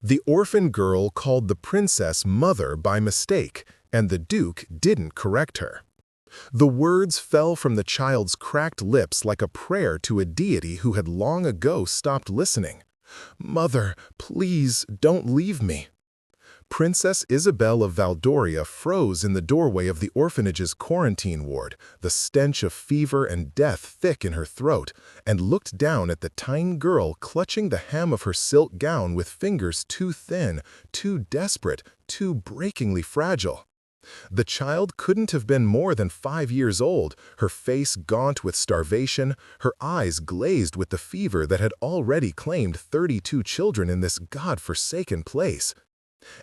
The orphan girl called the princess mother by mistake, and the duke didn't correct her. The words fell from the child's cracked lips like a prayer to a deity who had long ago stopped listening. "Mother, please don't leave me." Princess Isabel of Valdoria froze in the doorway of the orphanage's quarantine ward, the stench of fever and death thick in her throat, and looked down at the tiny girl clutching the hem of her silk gown with fingers too thin, too desperate, too breakingly fragile. The child couldn't have been more than 5 years old, her face gaunt with starvation, her eyes glazed with the fever that had already claimed 32 children in this god-forsaken place.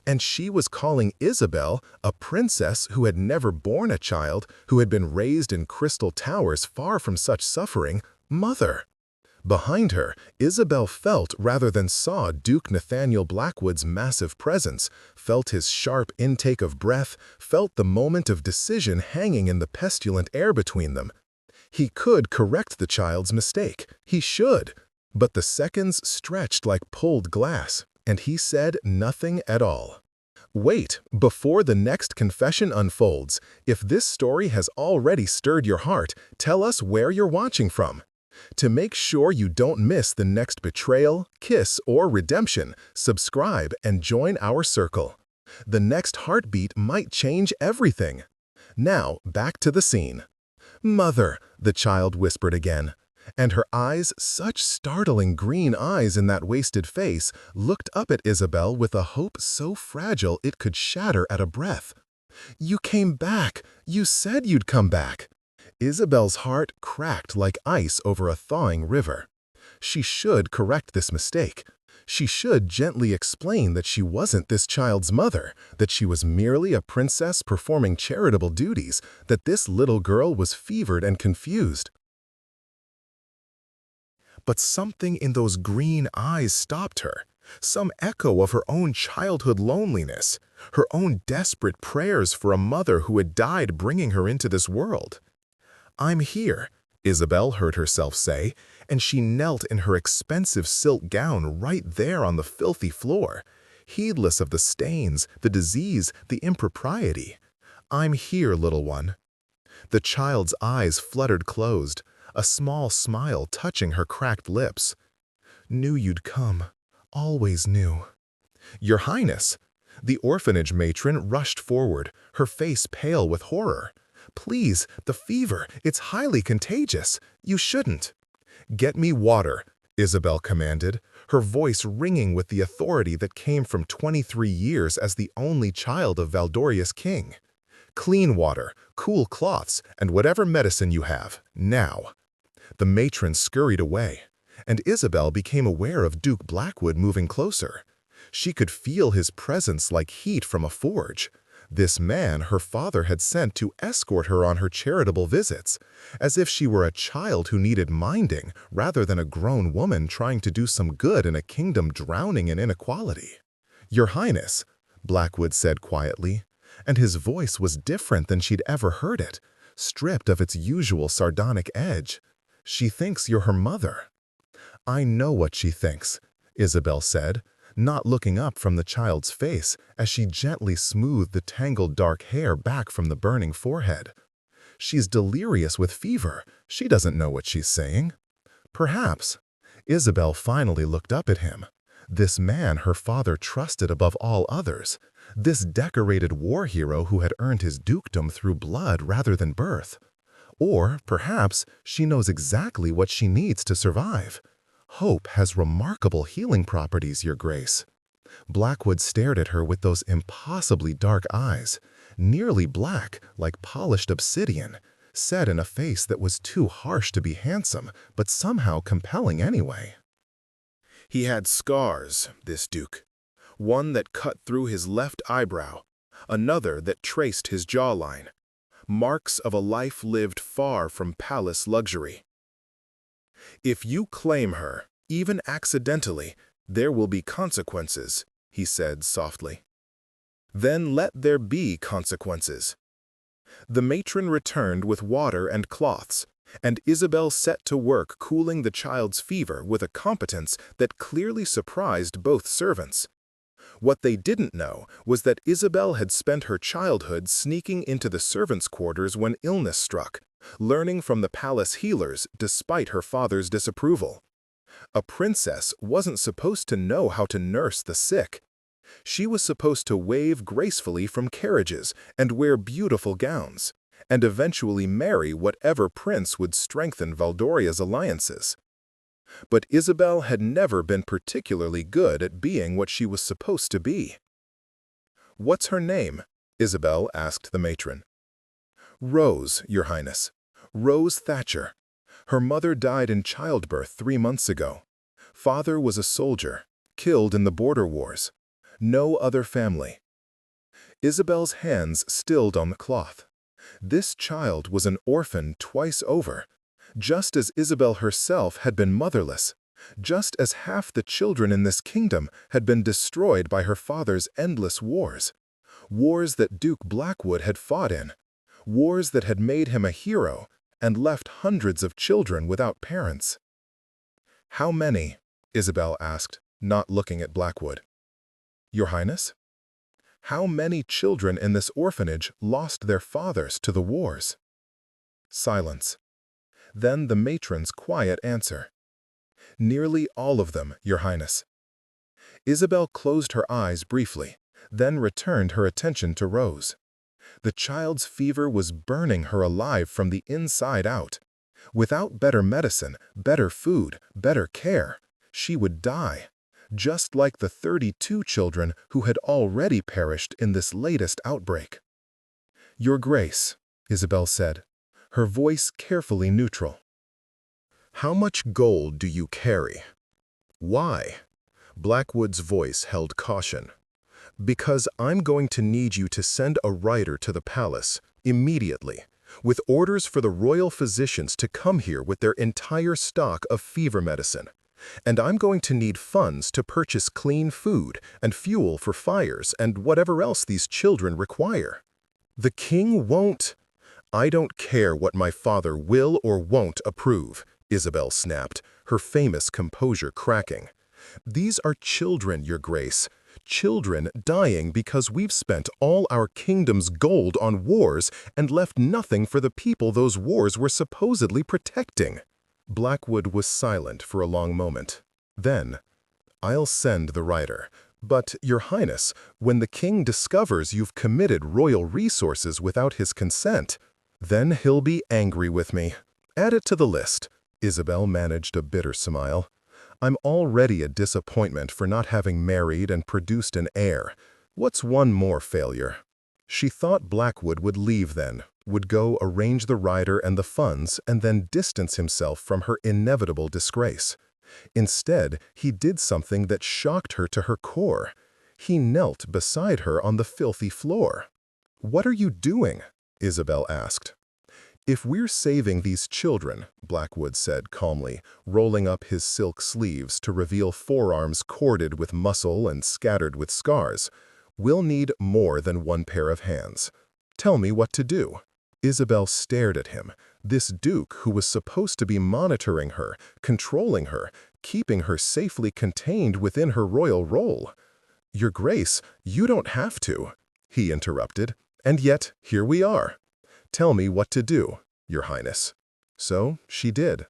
And she was calling Isabel, a princess who had never borne a child, who had been raised in crystal towers far from such suffering, mother. Behind her, Isabel felt rather than saw Duke Nathaniel Blackwood's massive presence, felt his sharp intake of breath, felt the moment of decision hanging in the pestilent air between them. He could correct the child's mistake. He should. But the seconds stretched like pulled glass, and he said nothing at all. Wait, before the next confession unfolds, if this story has already stirred your heart, tell us where you're watching from. To make sure you don't miss the next betrayal, kiss, or redemption, subscribe and join our circle. The next heartbeat might change everything. Now, back to the scene. "Mother," the child whispered again, and her eyes, such startling green eyes in that wasted face, looked up at Isabel with a hope so fragile it could shatter at a breath. "You came back! You said you'd come back!" Isabel's heart cracked like ice over a thawing river. She should correct this mistake. She should gently explain that she wasn't this child's mother, that she was merely a princess performing charitable duties, that this little girl was fevered and confused. But something in those green eyes stopped her. Some echo of her own childhood loneliness, her own desperate prayers for a mother who had died bringing her into this world. "I'm here," Isabel heard herself say, and she knelt in her expensive silk gown right there on the filthy floor, heedless of the stains, the disease, the impropriety. "I'm here, little one." The child's eyes fluttered closed, a small smile touching her cracked lips. "Knew you'd come. Always knew." "Your Highness!" The orphanage matron rushed forward, her face pale with horror. "Please, the fever, it's highly contagious. You shouldn't." "Get me water," Isabel commanded, her voice ringing with the authority that came from 23 years as the only child of Valdoria's king. "Clean water, cool cloths, and whatever medicine you have, now." The matron scurried away, and Isabel became aware of Duke Blackwood moving closer. She could feel his presence like heat from a forge. This man her father had sent to escort her on her charitable visits, as if she were a child who needed minding rather than a grown woman trying to do some good in a kingdom drowning in inequality. "Your Highness," Blackwood said quietly, and his voice was different than she'd ever heard it, stripped of its usual sardonic edge. "She thinks you're her mother." "I know what she thinks," Isabel said, not looking up from the child's face as she gently smoothed the tangled dark hair back from the burning forehead. "She's delirious with fever. She doesn't know what she's saying." "Perhaps." Isabel finally looked up at him. This man her father trusted above all others. This decorated war hero who had earned his dukedom through blood rather than birth. Or perhaps she knows exactly what she needs to survive. "Hope has remarkable healing properties, Your Grace." Blackwood stared at her with those impossibly dark eyes, nearly black like polished obsidian, set in a face that was too harsh to be handsome, but somehow compelling anyway. He had scars, this duke. One that cut through his left eyebrow, another that traced his jawline. Marks of a life lived far from palace luxury. "If you claim her, even accidentally, there will be consequences," he said softly. "Then let there be consequences." The matron returned with water and cloths, and Isabel set to work cooling the child's fever with a competence that clearly surprised both servants. What they didn't know was that Isabel had spent her childhood sneaking into the servants' quarters when illness struck, learning from the palace healers despite her father's disapproval. A princess wasn't supposed to know how to nurse the sick. She was supposed to wave gracefully from carriages and wear beautiful gowns, and eventually marry whatever prince would strengthen Valdoria's alliances. But Isabel had never been particularly good at being what she was supposed to be. "What's her name?" Isabel asked the matron. "Rose, Your Highness. Rose Thatcher. Her mother died in childbirth 3 months ago. Father was a soldier, killed in the border wars. No other family." Isabel's hands stilled on the cloth. This child was an orphan twice over, just as Isabel herself had been motherless, just as half the children in this kingdom had been destroyed by her father's endless wars. Wars that Duke Blackwood had fought in. Wars that had made him a hero and left hundreds of children without parents. "How many?" Isabel asked, not looking at Blackwood. "Your Highness? How many children in this orphanage lost their fathers to the wars?" Silence. Then the matron's quiet answer. "Nearly all of them, Your Highness." Isabel closed her eyes briefly, then returned her attention to Rose. The child's fever was burning her alive from the inside out. Without better medicine, better food, better care, she would die, just like the 32 children who had already perished in this latest outbreak. "Your Grace," Isabel said, her voice carefully neutral. "How much gold do you carry?" "Why?" Blackwood's voice held caution. "Because I'm going to need you to send a rider to the palace, immediately, with orders for the royal physicians to come here with their entire stock of fever medicine. And I'm going to need funds to purchase clean food and fuel for fires and whatever else these children require. The king won't—" "I don't care what my father will or won't approve," Isabel snapped, her famous composure cracking. "These are children, Your Grace. Children dying because we've spent all our kingdom's gold on wars and left nothing for the people those wars were supposedly protecting." Blackwood was silent for a long moment. Then, "I'll send the rider. But, Your Highness, when the king discovers you've committed royal resources without his consent, then he'll be angry with me. Add it to the list." Isabel managed a bitter smile. "I'm already a disappointment for not having married and produced an heir. What's one more failure?" She thought Blackwood would leave then, would go arrange the rider and the funds, and then distance himself from her inevitable disgrace. Instead, he did something that shocked her to her core. He knelt beside her on the filthy floor. "What are you doing?" Isabel asked. "If we're saving these children," Blackwood said calmly, rolling up his silk sleeves to reveal forearms corded with muscle and scattered with scars, "we'll need more than one pair of hands. Tell me what to do." Isabel stared at him, this duke who was supposed to be monitoring her, controlling her, keeping her safely contained within her royal role. "Your Grace, you don't have to," he interrupted, "and yet here we are. Tell me what to do, Your Highness." So she did.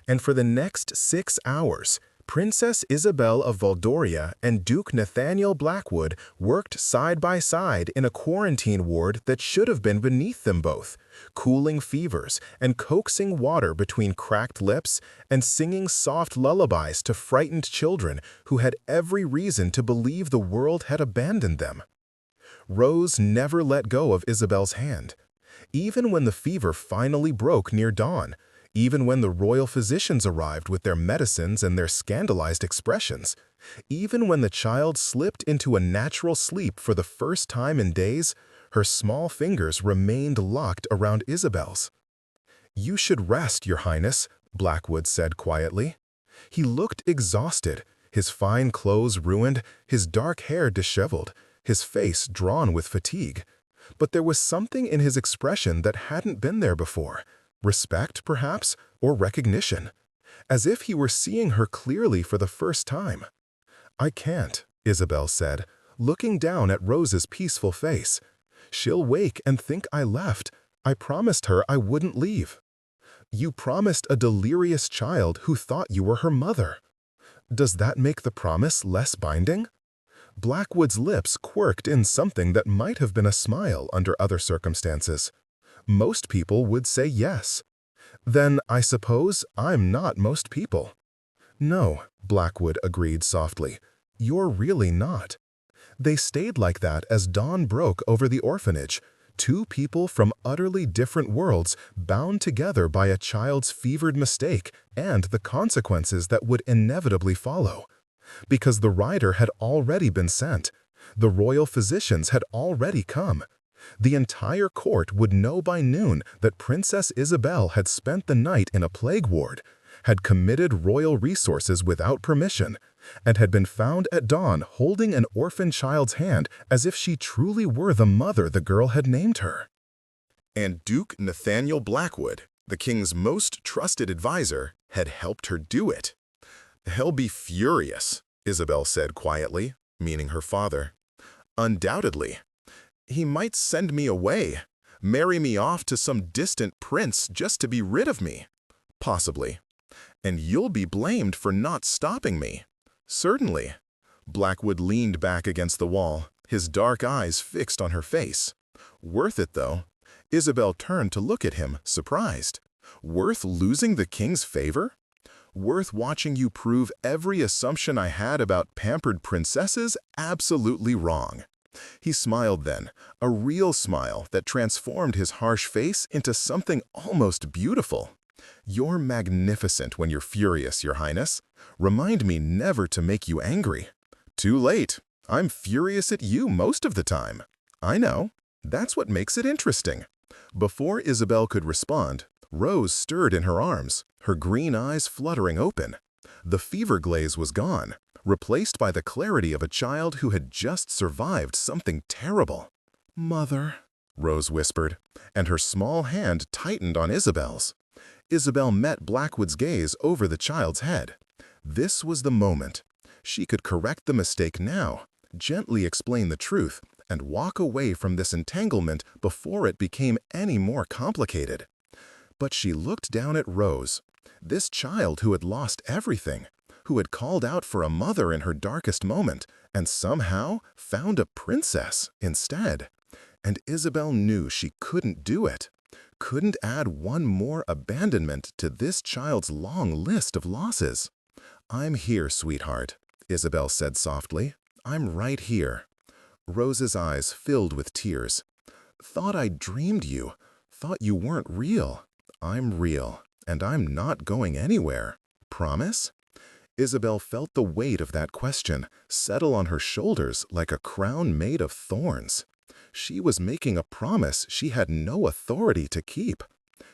And for the next 6 hours, Princess Isabel of Valdoria and Duke Nathaniel Blackwood worked side by side in a quarantine ward that should have been beneath them both, cooling fevers and coaxing water between cracked lips and singing soft lullabies to frightened children who had every reason to believe the world had abandoned them. Rose never let go of Isabel's hand. Even when the fever finally broke near dawn, even when the royal physicians arrived with their medicines and their scandalized expressions, even when the child slipped into a natural sleep for the first time in days, her small fingers remained locked around Isabel's. "You should rest, Your Highness," Blackwood said quietly. He looked exhausted, his fine clothes ruined, his dark hair disheveled, his face drawn with fatigue. But there was something in his expression that hadn't been there before. Respect, perhaps, or recognition. As if he were seeing her clearly for the first time. "I can't," Isabel said, looking down at Rose's peaceful face. "She'll wake and think I left. I promised her I wouldn't leave." "You promised a delirious child who thought you were her mother. Does that make the promise less binding?" Blackwood's lips quirked in something that might have been a smile under other circumstances. "Most people would say yes." "Then I suppose I'm not most people." "No," Blackwood agreed softly. "You're really not." They stayed like that as dawn broke over the orphanage, two people from utterly different worlds bound together by a child's fevered mistake and the consequences that would inevitably follow. Because the rider had already been sent. The royal physicians had already come. The entire court would know by noon that Princess Isabel had spent the night in a plague ward, had committed royal resources without permission, and had been found at dawn holding an orphan child's hand as if she truly were the mother the girl had named her. And Duke Nathaniel Blackwood, the king's most trusted advisor, had helped her do it. "He'll be furious," Isabel said quietly, meaning her father. "Undoubtedly. He might send me away, marry me off to some distant prince just to be rid of me. Possibly. And you'll be blamed for not stopping me." "Certainly." Blackwood leaned back against the wall, his dark eyes fixed on her face. "Worth it, though." Isabel turned to look at him, surprised. "Worth losing the king's favor? Worth watching you prove every assumption I had about pampered princesses absolutely wrong." He smiled then, a real smile that transformed his harsh face into something almost beautiful. "You're magnificent when you're furious, Your Highness. Remind me never to make you angry." "Too late. I'm furious at you most of the time." "I know. That's what makes it interesting." Before Isabel could respond, Rose stirred in her arms, her green eyes fluttering open. The fever glaze was gone, replaced by the clarity of a child who had just survived something terrible. "Mother," Rose whispered, and her small hand tightened on Isabel's. Isabel met Blackwood's gaze over the child's head. This was the moment. She could correct the mistake now, gently explain the truth, and walk away from this entanglement before it became any more complicated. But she looked down at Rose, this child who had lost everything, who had called out for a mother in her darkest moment, and somehow found a princess instead. And Isabel knew she couldn't do it, couldn't add one more abandonment to this child's long list of losses. "I'm here, sweetheart," Isabel said softly. "I'm right here." Rose's eyes filled with tears. "Thought I dreamed you, thought you weren't real." "I'm real, and I'm not going anywhere. Promise?" Isabel felt the weight of that question settle on her shoulders like a crown made of thorns. She was making a promise she had no authority to keep.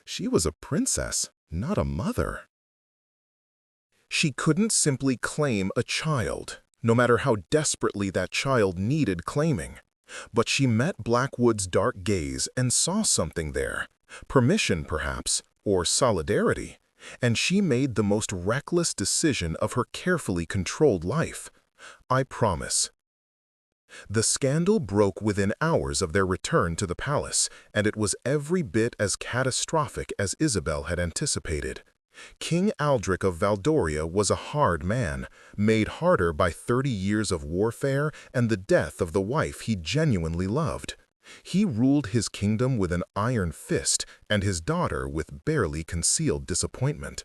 She was a princess, not a mother. She couldn't simply claim a child, no matter how desperately that child needed claiming. But she met Blackwood's dark gaze and saw something there. Permission, perhaps, or solidarity. And she made the most reckless decision of her carefully controlled life. "I promise." The scandal broke within hours of their return to the palace, and it was every bit as catastrophic as Isabel had anticipated. King Aldrich of Valdoria was a hard man, made harder by 30 years of warfare and the death of the wife he genuinely loved. He ruled his kingdom with an iron fist and his daughter with barely concealed disappointment.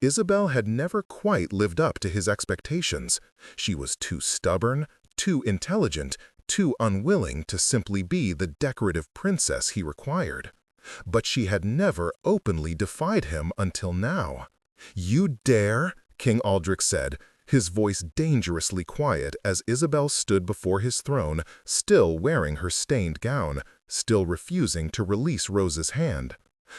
Isabel had never quite lived up to his expectations. She was too stubborn, too intelligent, too unwilling to simply be the decorative princess he required. But she had never openly defied him until now. "You dare?" King Aldrich said, his voice dangerously quiet as Isabel stood before his throne, still wearing her stained gown, still refusing to release Rose's hand.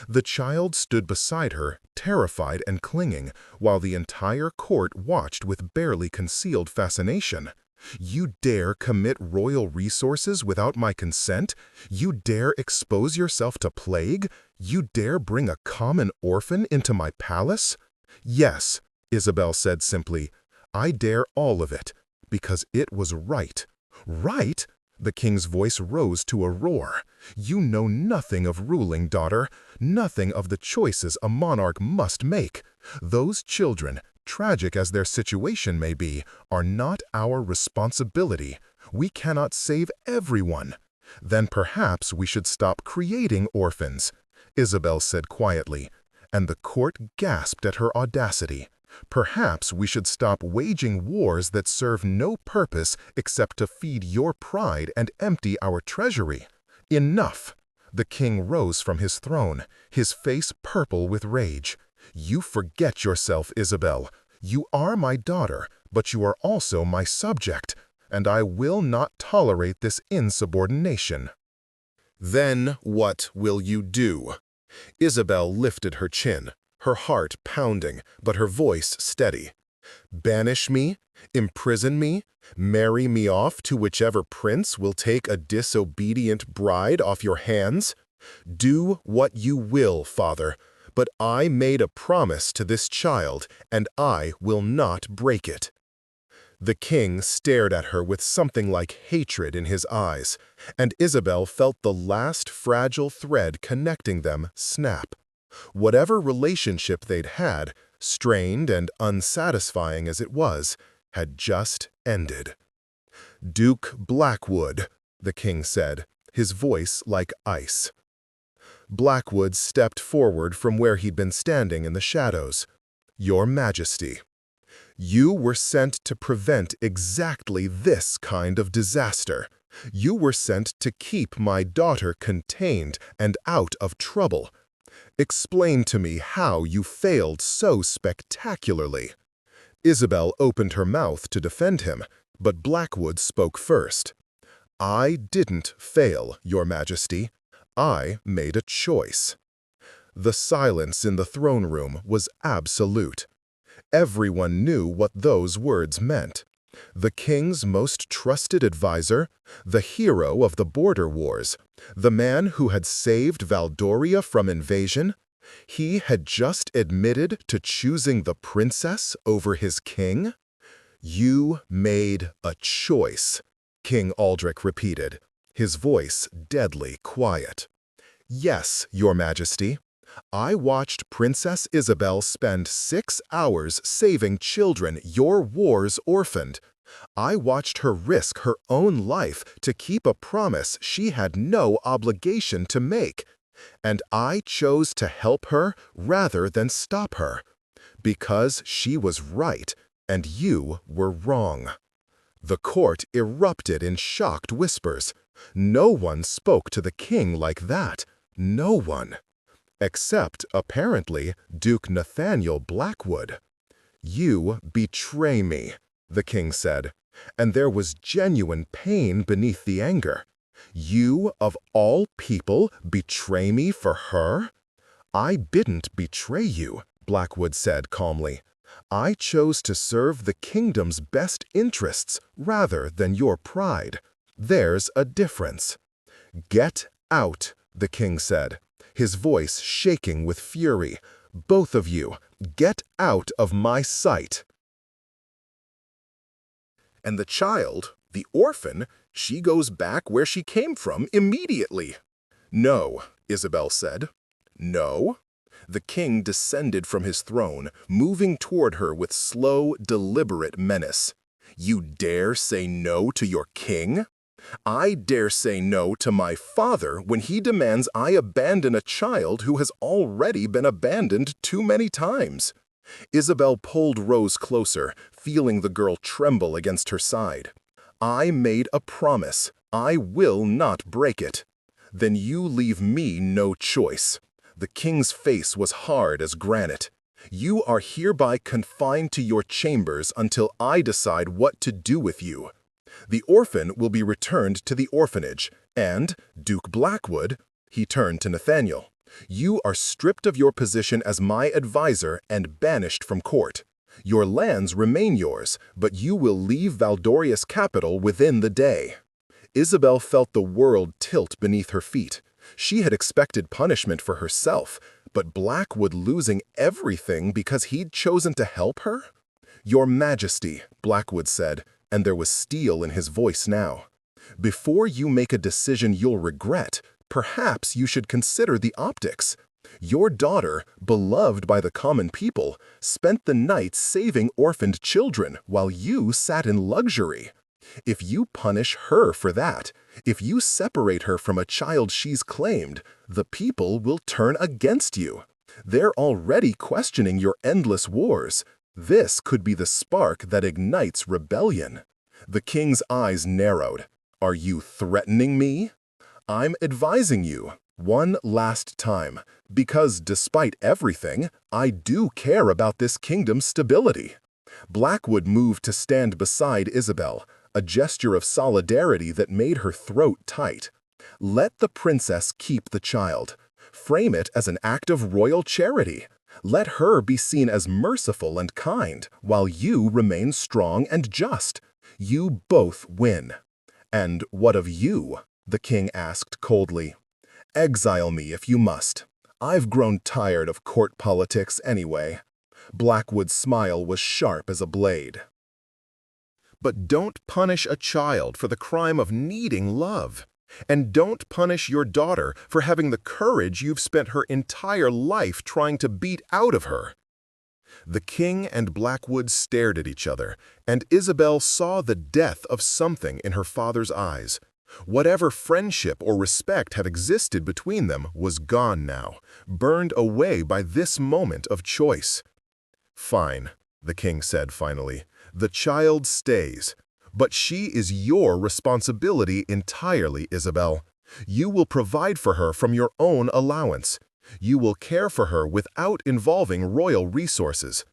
The child stood beside her, terrified and clinging, while the entire court watched with barely concealed fascination. "You dare commit royal resources without my consent? You dare expose yourself to plague? You dare bring a common orphan into my palace?" "Yes," Isabel said simply. "I dare all of it. Because it was right. Right? The king's voice rose to a roar. You know nothing of ruling, daughter, nothing of the choices a monarch must make. Those children, tragic as their situation may be, are not our responsibility. We cannot save everyone. Then perhaps we should stop creating orphans, Isabel said quietly, and the court gasped at her audacity. Perhaps we should stop waging wars that serve no purpose except to feed your pride and empty our treasury. Enough! The king rose from his throne, his face purple with rage. You forget yourself, Isabel. You are my daughter, but you are also my subject, and I will not tolerate this insubordination. Then what will you do? Isabel lifted her chin, her heart pounding, but her voice steady. Banish me? Imprison me? Marry me off to whichever prince will take a disobedient bride off your hands? Do what you will, father, but I made a promise to this child, and I will not break it. The king stared at her with something like hatred in his eyes, and Isabel felt the last fragile thread connecting them snap. Whatever relationship they'd had, strained and unsatisfying as it was, had just ended. Duke Blackwood, the king said, his voice like ice. Blackwood stepped forward from where he'd been standing in the shadows. Your Majesty. You were sent to prevent exactly this kind of disaster. You were sent to keep my daughter contained and out of trouble. Explain to me how you failed so spectacularly. Isabel opened her mouth to defend him, but Blackwood spoke first. I didn't fail, Your Majesty. I made a choice. The silence in the throne room was absolute. Everyone knew what those words meant. The king's most trusted advisor, the hero of the border wars, the man who had saved Valdoria from invasion, he had just admitted to choosing the princess over his king? You made a choice, King Aldrich repeated, his voice deadly quiet. Yes, Your Majesty. I watched Princess Isabel spend 6 hours saving children your wars orphaned. I watched her risk her own life to keep a promise she had no obligation to make. And I chose to help her rather than stop her. Because she was right, and you were wrong. The court erupted in shocked whispers. No one spoke to the king like that. No one. Except, apparently, Duke Nathaniel Blackwood. You betray me, the king said, and there was genuine pain beneath the anger. You, of all people, betray me for her? I didn't betray you, Blackwood said calmly. I chose to serve the kingdom's best interests rather than your pride. There's a difference. Get out, the king said, his voice shaking with fury. Both of you, get out of my sight. And the child, the orphan, she goes back where she came from immediately. No, Isabel said. No. The king descended from his throne, moving toward her with slow, deliberate menace. You dare say no to your king? I dare say no to my father when he demands I abandon a child who has already been abandoned too many times. Isabel pulled Rose closer, feeling the girl tremble against her side. I made a promise. I will not break it. Then you leave me no choice. The king's face was hard as granite. You are hereby confined to your chambers until I decide what to do with you. The orphan will be returned to the orphanage, and Duke Blackwood, he turned to Nathaniel, you are stripped of your position as my advisor and banished from court. Your lands remain yours, but you will leave Valdoria's capital within the day. Isabel felt the world tilt beneath her feet. She had expected punishment for herself, but Blackwood losing everything because he'd chosen to help her? Your Majesty, Blackwood said, and there was steel in his voice now. "Before you make a decision you'll regret, perhaps you should consider the optics. Your daughter, beloved by the common people, spent the night saving orphaned children while you sat in luxury. If you punish her for that, if you separate her from a child she's claimed, the people will turn against you. They're already questioning your endless wars. This could be the spark that ignites rebellion." The king's eyes narrowed. "Are you threatening me?" "I'm advising you, one last time, because despite everything, I do care about this kingdom's stability." Blackwood moved to stand beside Isabel, a gesture of solidarity that made her throat tight. "Let the princess keep the child. Frame it as an act of royal charity. Let her be seen as merciful and kind, while you remain strong and just. You both win." "And what of you?" the king asked coldly. "Exile me if you must. I've grown tired of court politics anyway." Blackwood's smile was sharp as a blade. But don't punish a child for the crime of needing love. And don't punish your daughter for having the courage you've spent her entire life trying to beat out of her. The king and Blackwood stared at each other, and Isabel saw the death of something in her father's eyes. Whatever friendship or respect had existed between them was gone now, burned away by this moment of choice. "Fine," the king said finally. "The child stays. But she is your responsibility entirely, Isabel. You will provide for her from your own allowance. You will care for her without involving royal resources.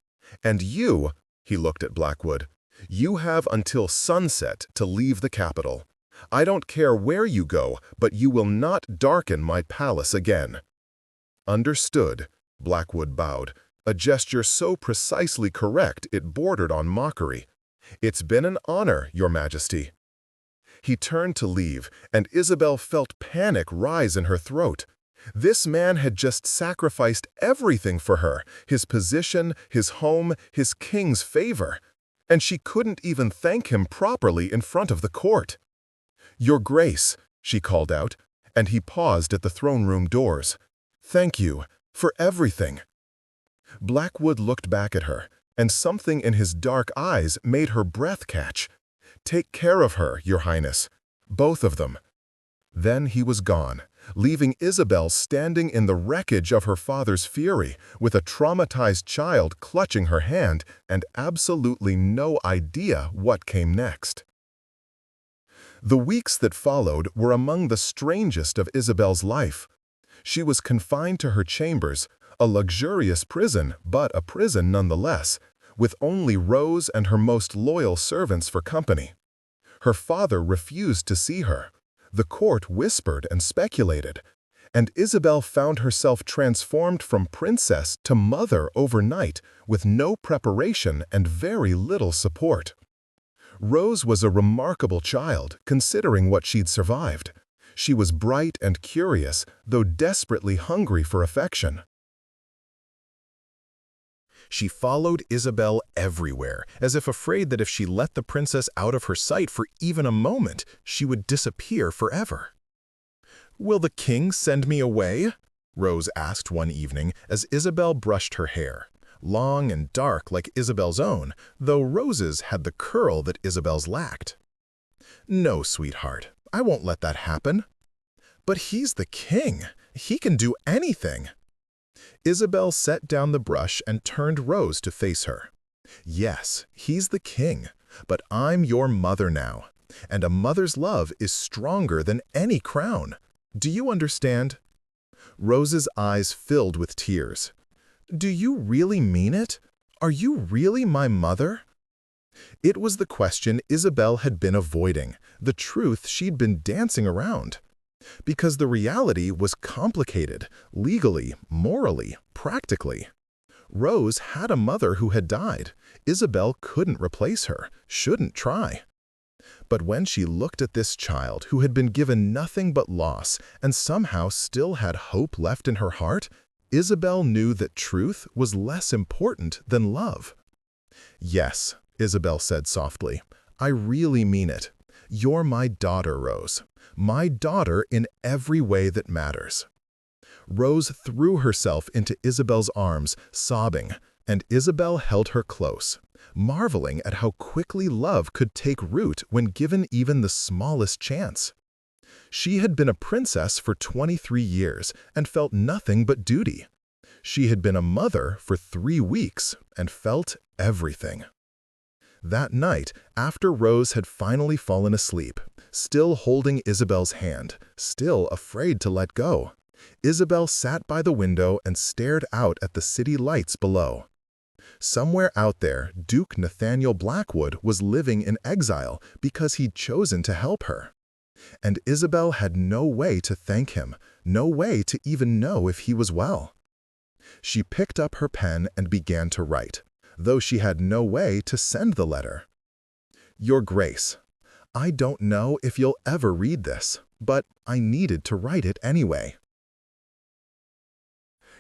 And you," he looked at Blackwood, "you have until sunset to leave the capital. I don't care where you go, but you will not darken my palace again." "Understood," Blackwood bowed, a gesture so precisely correct it bordered on mockery. "It's been an honor, Your Majesty." He turned to leave, and Isabel felt panic rise in her throat. This man had just sacrificed everything for her, his position, his home, his king's favor. And she couldn't even thank him properly in front of the court. "Your Grace," she called out, and he paused at the throne room doors. "Thank you for everything." Blackwood looked back at her, and something in his dark eyes made her breath catch. "Take care of her, Your Highness. Both of them." Then he was gone, leaving Isabel standing in the wreckage of her father's fury, with a traumatized child clutching her hand and absolutely no idea what came next. The weeks that followed were among the strangest of Isabel's life. She was confined to her chambers, a luxurious prison, but a prison nonetheless, with only Rose and her most loyal servants for company. Her father refused to see her. The court whispered and speculated, and Isabel found herself transformed from princess to mother overnight, with no preparation and very little support. Rose was a remarkable child, considering what she'd survived. She was bright and curious, though desperately hungry for affection. She followed Isabel everywhere, as if afraid that if she let the princess out of her sight for even a moment, she would disappear forever. "Will the king send me away?" Rose asked one evening as Isabel brushed her hair, long and dark like Isabel's own, though Rose's had the curl that Isabel's lacked. "No, sweetheart, I won't let that happen." "But he's the king. He can do anything." Isabel set down the brush and turned Rose to face her. "Yes, he's the king, but I'm your mother now, and a mother's love is stronger than any crown. Do you understand?" Rose's eyes filled with tears. "Do you really mean it? Are you really my mother?" It was the question Isabel had been avoiding, the truth she'd been dancing around. Because the reality was complicated, legally, morally, practically. Rose had a mother who had died. Isabel couldn't replace her, shouldn't try. But when she looked at this child who had been given nothing but loss and somehow still had hope left in her heart, Isabel knew that truth was less important than love. "Yes," Isabel said softly, I really mean it. You're my daughter, Rose. My daughter in every way that matters." Rose threw herself into Isabel's arms, sobbing, and Isabel held her close, marveling at how quickly love could take root when given even the smallest chance. She had been a princess for 23 years and felt nothing but duty. She had been a mother for 3 weeks and felt everything. That night, after Rose had finally fallen asleep, still holding Isabel's hand, still afraid to let go, Isabel sat by the window and stared out at the city lights below. Somewhere out there, Duke Nathaniel Blackwood was living in exile because he'd chosen to help her. And Isabel had no way to thank him, no way to even know if he was well. She picked up her pen and began to write, though she had no way to send the letter. "Your Grace, I don't know if you'll ever read this, but I needed to write it anyway.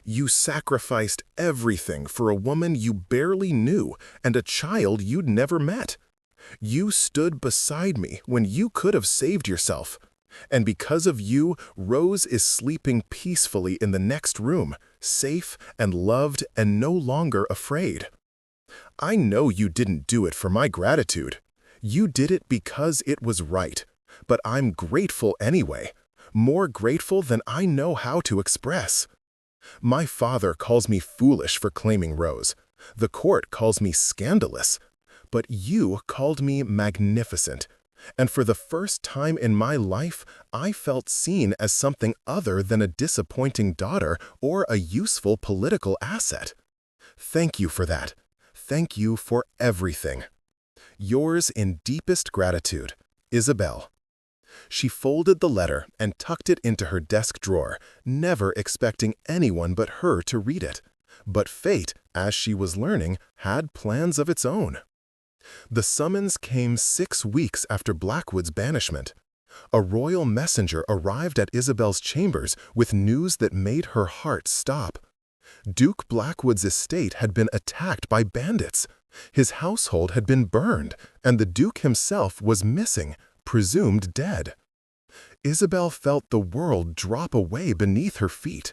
You sacrificed everything for a woman you barely knew and a child you'd never met. You stood beside me when you could have saved yourself. And because of you, Rose is sleeping peacefully in the next room, safe and loved and no longer afraid. I know you didn't do it for my gratitude. You did it because it was right. But I'm grateful anyway, more grateful than I know how to express. My father calls me foolish for claiming Rose. The court calls me scandalous. But you called me magnificent. And for the first time in my life, I felt seen as something other than a disappointing daughter or a useful political asset. Thank you for that. Thank you for everything. Yours in deepest gratitude, Isabel." She folded the letter and tucked it into her desk drawer, never expecting anyone but her to read it. But fate, as she was learning, had plans of its own. The summons came 6 weeks after Blackwood's banishment. A royal messenger arrived at Isabel's chambers with news that made her heart stop. Duke Blackwood's estate had been attacked by bandits. His household had been burned, and the Duke himself was missing, presumed dead. Isabel felt the world drop away beneath her feet.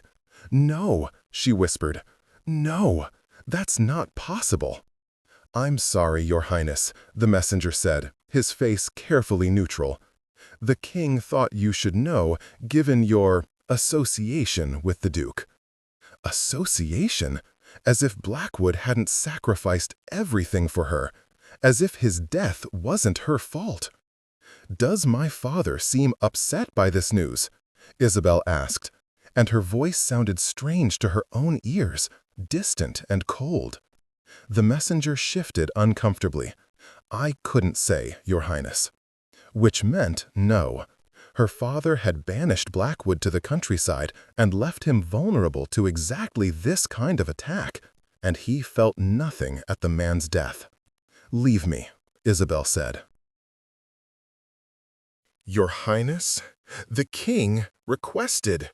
"No," she whispered. "No, that's not possible." "I'm sorry, Your Highness," the messenger said, his face carefully neutral. "The king thought you should know, given your association with the Duke." Association? As if Blackwood hadn't sacrificed everything for her, as if his death wasn't her fault. "Does my father seem upset by this news?" Isabel asked, and her voice sounded strange to her own ears, distant and cold. The messenger shifted uncomfortably. "I couldn't say, Your Highness." Which meant no. Her father had banished Blackwood to the countryside and left him vulnerable to exactly this kind of attack, and he felt nothing at the man's death. "Leave me," Isabel said. "Your Highness, the king requested."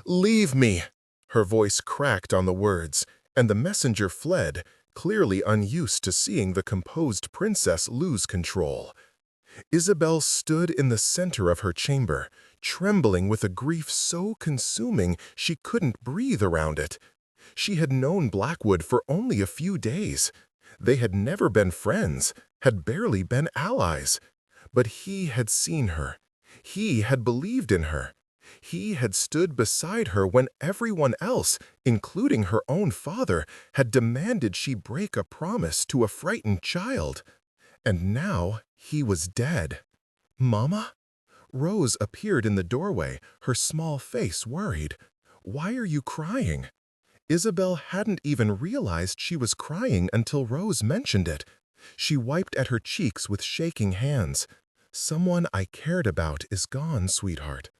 "Leave me!" Her voice cracked on the words, and the messenger fled, clearly unused to seeing the composed princess lose control. Isabel stood in the center of her chamber, trembling with a grief so consuming she couldn't breathe around it. She had known Blackwood for only a few days. They had never been friends, had barely been allies. But he had seen her. He had believed in her. He had stood beside her when everyone else, including her own father, had demanded she break a promise to a frightened child. And now he was dead. "Mama?" Rose appeared in the doorway, her small face worried. "Why are you crying?" Isabel hadn't even realized she was crying until Rose mentioned it. She wiped at her cheeks with shaking hands. "Someone I cared about is gone, sweetheart."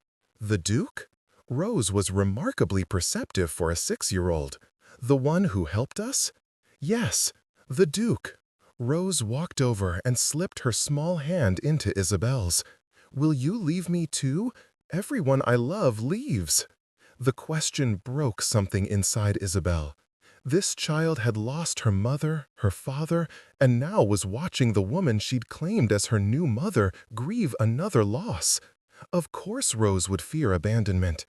"The Duke?" Rose was remarkably perceptive for a 6-year-old. "The one who helped us?" "Yes, the Duke." Rose walked over and slipped her small hand into Isabel's. "Will you leave me too? Everyone I love leaves." The question broke something inside Isabel. This child had lost her mother, her father, and now was watching the woman she'd claimed as her new mother grieve another loss. Of course Rose would fear abandonment.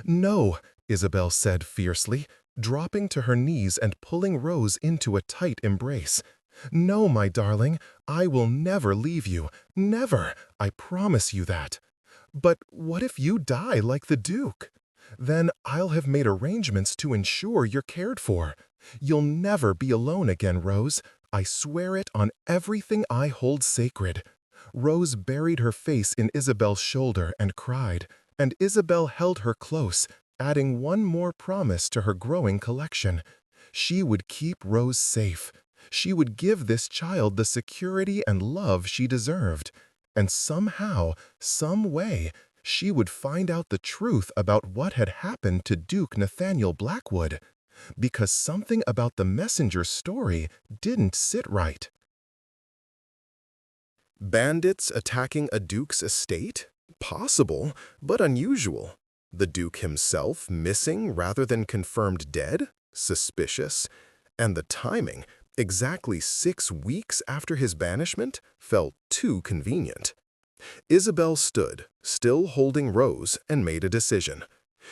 "No," Isabel said fiercely, dropping to her knees and pulling Rose into a tight embrace. "No, my darling, I will never leave you. Never. I promise you that. But what if you die like the Duke? Then I'll have made arrangements to ensure you're cared for. You'll never be alone again, Rose. I swear it on everything I hold sacred." Rose buried her face in Isabel's shoulder and cried, and Isabel held her close, adding one more promise to her growing collection. She would keep Rose safe. She would give this child the security and love she deserved. And somehow, some way, she would find out the truth about what had happened to Duke Nathaniel Blackwood. Because something about the messenger's story didn't sit right. Bandits attacking a duke's estate? Possible, but unusual. The duke himself missing rather than confirmed dead? Suspicious. And the timing, exactly 6 weeks after his banishment, felt too convenient. Isabel stood, still holding Rose, and made a decision.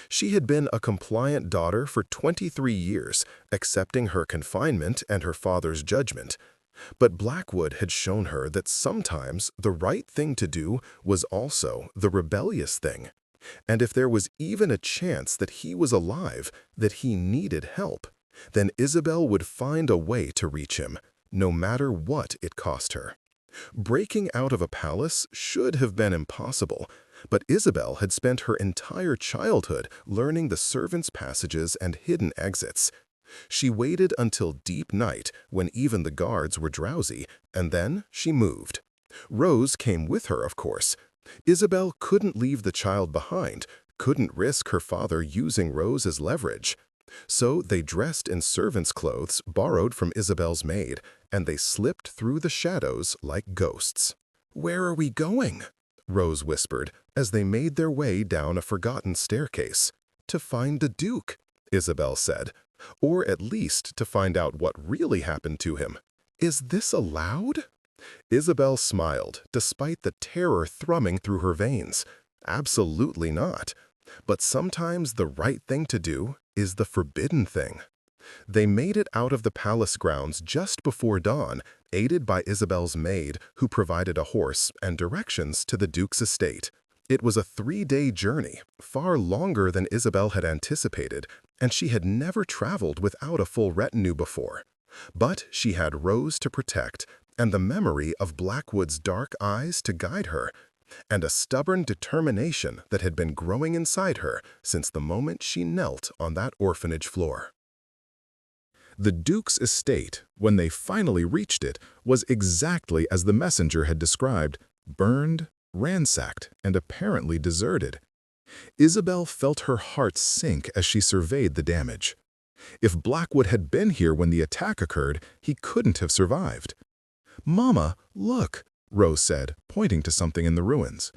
She had been a compliant daughter for 23 years, accepting her confinement and her father's judgment. But Blackwood had shown her that sometimes the right thing to do was also the rebellious thing. And if there was even a chance that he was alive, that he needed help, then Isabel would find a way to reach him, no matter what it cost her. Breaking out of a palace should have been impossible, but Isabel had spent her entire childhood learning the servants' passages and hidden exits. She waited until deep night when even the guards were drowsy, and then she moved. Rose came with her, of course. Isabel couldn't leave the child behind, couldn't risk her father using Rose as leverage. So they dressed in servants' clothes borrowed from Isabel's maid, and they slipped through the shadows like ghosts. "Where are we going?" Rose whispered as they made their way down a forgotten staircase. "To find the Duke," Isabel said, "or at least to find out what really happened to him." "Is this allowed?" Isabel smiled, despite the terror thrumming through her veins. Absolutely not. But sometimes the right thing to do is the forbidden thing. They made it out of the palace grounds just before dawn, aided by Isabel's maid, who provided a horse and directions to the Duke's estate. It was a 3-day journey, far longer than Isabel had anticipated, and she had never traveled without a full retinue before. But she had Rose to protect, and the memory of Blackwood's dark eyes to guide her, and a stubborn determination that had been growing inside her since the moment she knelt on that orphanage floor. The Duke's estate, when they finally reached it, was exactly as the messenger had described: burned, ransacked, and apparently deserted. Isabel felt her heart sink as she surveyed the damage. If Blackwood had been here when the attack occurred, he couldn't have survived. "Mama, look," Rose said, pointing to something in the ruins.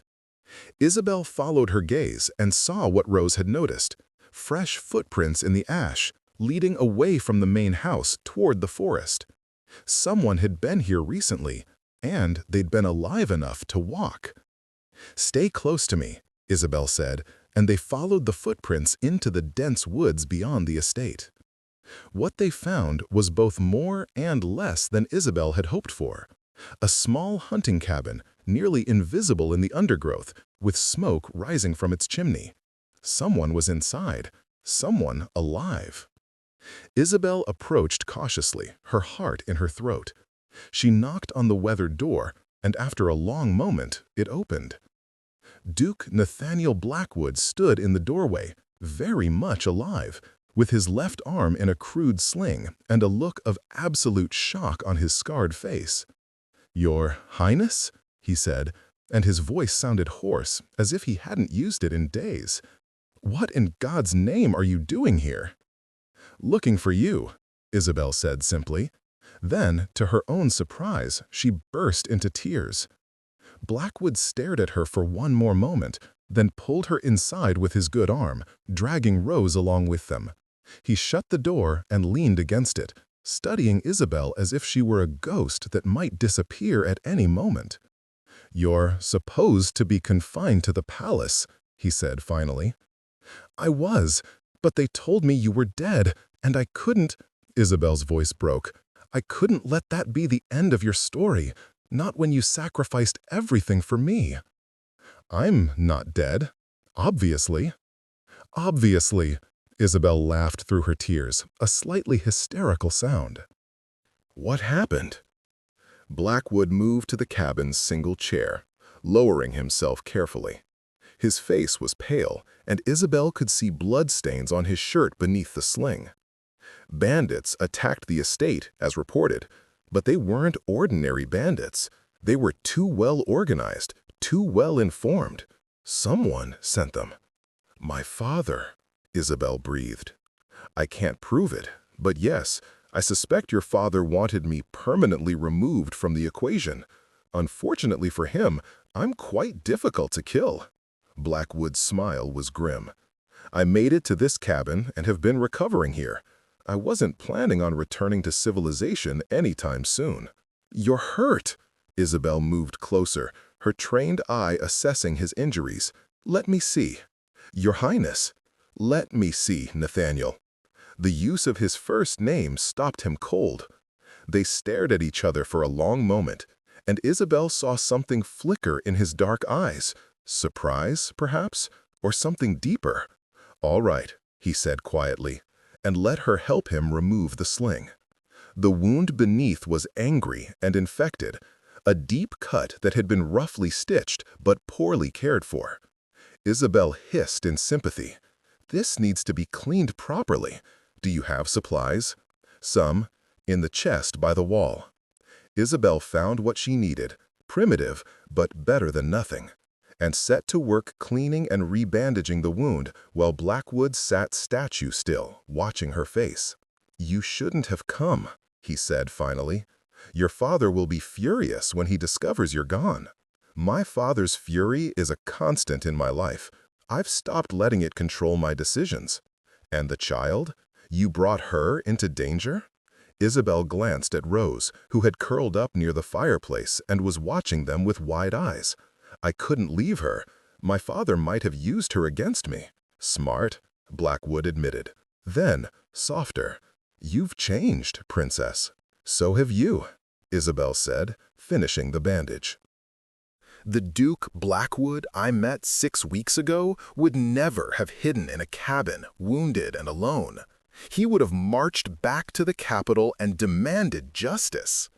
Isabel followed her gaze and saw what Rose had noticed: fresh footprints in the ash, leading away from the main house toward the forest. Someone had been here recently, and they'd been alive enough to walk. "Stay close to me," Isabel said, and they followed the footprints into the dense woods beyond the estate. What they found was both more and less than Isabel had hoped for. A small hunting cabin, nearly invisible in the undergrowth, with smoke rising from its chimney. Someone was inside, someone alive. Isabel approached cautiously, her heart in her throat. She knocked on the weathered door, and after a long moment, it opened. Duke Nathaniel Blackwood stood in the doorway, very much alive, with his left arm in a crude sling and a look of absolute shock on his scarred face. "Your Highness?" he said, and his voice sounded hoarse, as if he hadn't used it in days. "What in God's name are you doing here?" "Looking for you," Isabel said simply. Then, to her own surprise, she burst into tears. Blackwood stared at her for one more moment, then pulled her inside with his good arm, dragging Rose along with them. He shut the door and leaned against it, studying Isabel as if she were a ghost that might disappear at any moment. "You're supposed to be confined to the palace," he said finally. "I was, but they told me you were dead, and I couldn't—" Isabel's voice broke. "I couldn't let that be the end of your story, not when you sacrificed everything for me." "I'm not dead. Obviously." "Obviously," Isabel laughed through her tears, a slightly hysterical sound. "What happened?" Blackwood moved to the cabin's single chair, lowering himself carefully. His face was pale, and Isabel could see bloodstains on his shirt beneath the sling. Bandits attacked the estate, as reported, but they weren't ordinary bandits. They were too well organized, too well informed. Someone sent them. "My father," Isabel breathed. "I can't prove it, but yes, I suspect your father wanted me permanently removed from the equation. Unfortunately for him, I'm quite difficult to kill." Blackwood's smile was grim. "I made it to this cabin and have been recovering here. I wasn't planning on returning to civilization anytime soon." "You're hurt." Isabel moved closer, her trained eye assessing his injuries. "Let me see." "Your Highness." "Let me see, Nathaniel." The use of his first name stopped him cold. They stared at each other for a long moment, and Isabel saw something flicker in his dark eyes. Surprise, perhaps, or something deeper. "All right," he said quietly, and let her help him remove the sling. The wound beneath was angry and infected, a deep cut that had been roughly stitched but poorly cared for. Isabel hissed in sympathy. "This needs to be cleaned properly. Do you have supplies?" "Some, in the chest by the wall." Isabel found what she needed, primitive but better than nothing, and set to work cleaning and rebandaging the wound while Blackwood sat statue still, watching her face. "You shouldn't have come," he said finally. "Your father will be furious when he discovers you're gone." "My father's fury is a constant in my life. I've stopped letting it control my decisions." "And the child? You brought her into danger?" Isabel glanced at Rose, who had curled up near the fireplace and was watching them with wide eyes. "I couldn't leave her. My father might have used her against me." "Smart," Blackwood admitted. Then, softer, "You've changed, Princess." "So have you," Isabel said, finishing the bandage. "The Duke Blackwood I met 6 weeks ago would never have hidden in a cabin, wounded and alone. He would have marched back to the capital and demanded justice."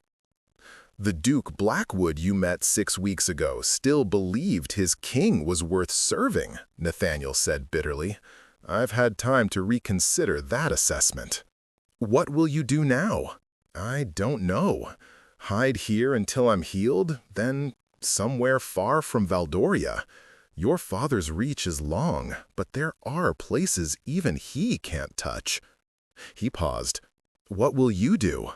"The Duke Blackwood you met 6 weeks ago still believed his king was worth serving," Nathaniel said bitterly. "I've had time to reconsider that assessment." "What will you do now?" "I don't know. Hide here until I'm healed, then somewhere far from Valdoria. Your father's reach is long, but there are places even he can't touch." He paused. "What will you do?"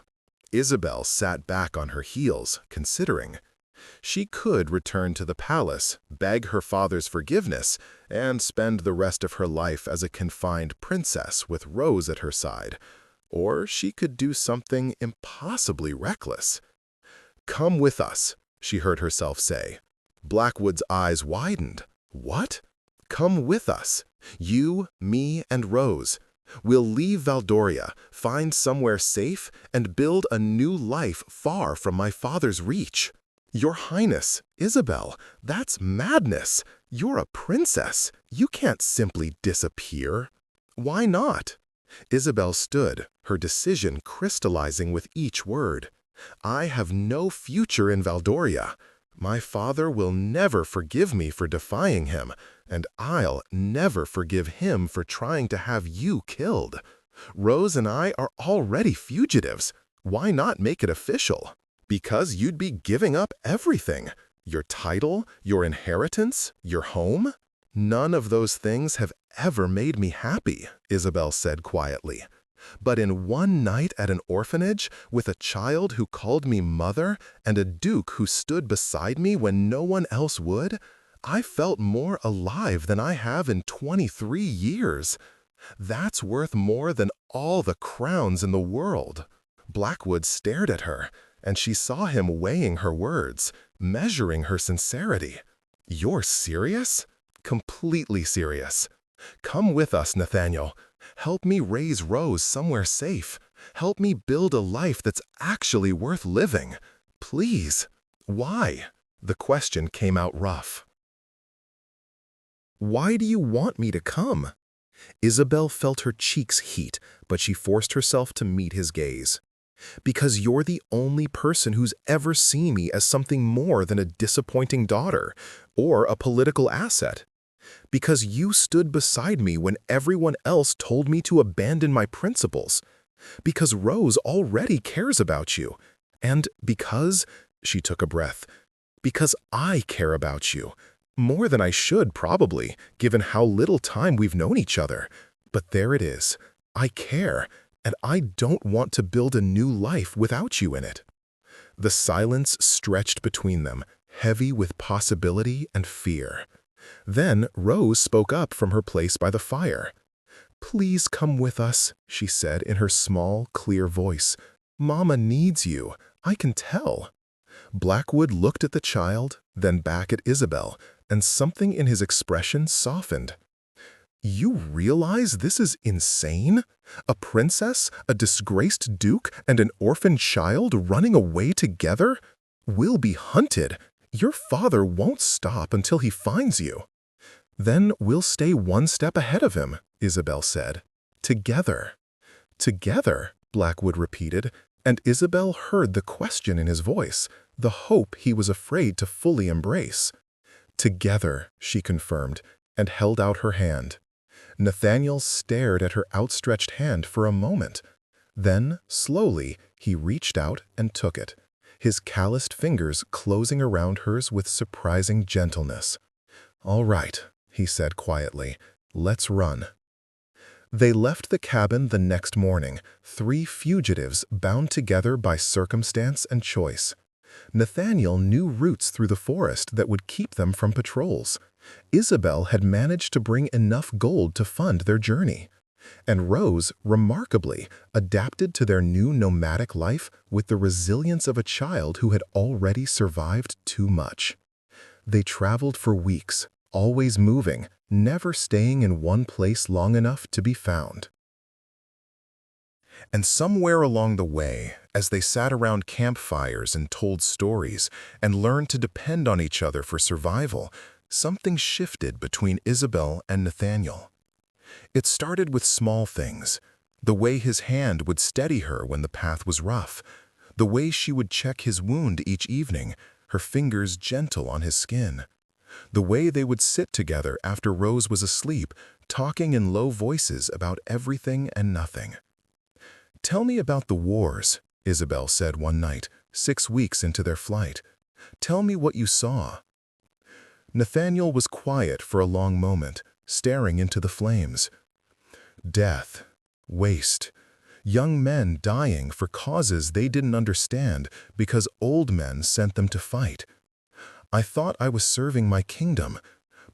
Isabel sat back on her heels, considering. She could return to the palace, beg her father's forgiveness, and spend the rest of her life as a confined princess with Rose at her side. Or she could do something impossibly reckless. "Come with us," she heard herself say. Blackwood's eyes widened. "What?" "Come with us. You, me, and Rose. We'll leave Valdoria, find somewhere safe, and build a new life far from my father's reach." "Your Highness, Isabel, that's madness. You're a princess. You can't simply disappear." "Why not?" Isabel stood, her decision crystallizing with each word. "I have no future in Valdoria. My father will never forgive me for defying him, and I'll never forgive him for trying to have you killed. Rose and I are already fugitives. Why not make it official? Because you'd be giving up everything. Your title, your inheritance, your home? None of those things have ever made me happy," Isabel said quietly. "But in one night at an orphanage, with a child who called me mother and a duke who stood beside me when no one else would, I felt more alive than I have in 23 years. That's worth more than all the crowns in the world. Blackwood stared at her, and she saw him weighing her words, measuring her sincerity. You're serious? Completely serious. Come with us, Nathaniel. Help me raise Rose somewhere safe. Help me build a life that's actually worth living. Please. Why? The question came out rough. Why do you want me to come? Isabel felt her cheeks heat, but she forced herself to meet his gaze. Because you're the only person who's ever seen me as something more than a disappointing daughter or a political asset. Because you stood beside me when everyone else told me to abandon my principles. Because Rose already cares about you. And because, she took a breath, because I care about you. More than I should, probably, given how little time we've known each other. But there it is. I care, and I don't want to build a new life without you in it. The silence stretched between them, heavy with possibility and fear. Then Rose spoke up from her place by the fire. "Please come with us," she said in her small, clear voice. "Mama needs you. I can tell." Blackwood looked at the child, then back at Isabel, and something in his expression softened. "You realize this is insane? A princess, a disgraced duke, and an orphan child running away together? We'll be hunted. Your father won't stop until he finds you." "Then we'll stay one step ahead of him," Isabel said. "Together." "Together," Blackwood repeated, and Isabel heard the question in his voice, the hope he was afraid to fully embrace. "Together," she confirmed, and held out her hand. Nathaniel stared at her outstretched hand for a moment. Then, slowly, he reached out and took it, his calloused fingers closing around hers with surprising gentleness. "All right," he said quietly, "let's run." They left the cabin the next morning, three fugitives bound together by circumstance and choice. Nathaniel knew routes through the forest that would keep them from patrols. Isabel had managed to bring enough gold to fund their journey. And Rose, remarkably, adapted to their new nomadic life with the resilience of a child who had already survived too much. They traveled for weeks, always moving, never staying in one place long enough to be found. And somewhere along the way, as they sat around campfires and told stories and learned to depend on each other for survival, something shifted between Isabel and Nathaniel. It started with small things, the way his hand would steady her when the path was rough, the way she would check his wound each evening, her fingers gentle on his skin, the way they would sit together after Rose was asleep, talking in low voices about everything and nothing. "Tell me about the wars," Isabel said one night, 6 weeks into their flight. "Tell me what you saw." Nathaniel was quiet for a long moment, staring into the flames. Death, waste, young men dying for causes they didn't understand because old men sent them to fight. I thought I was serving my kingdom,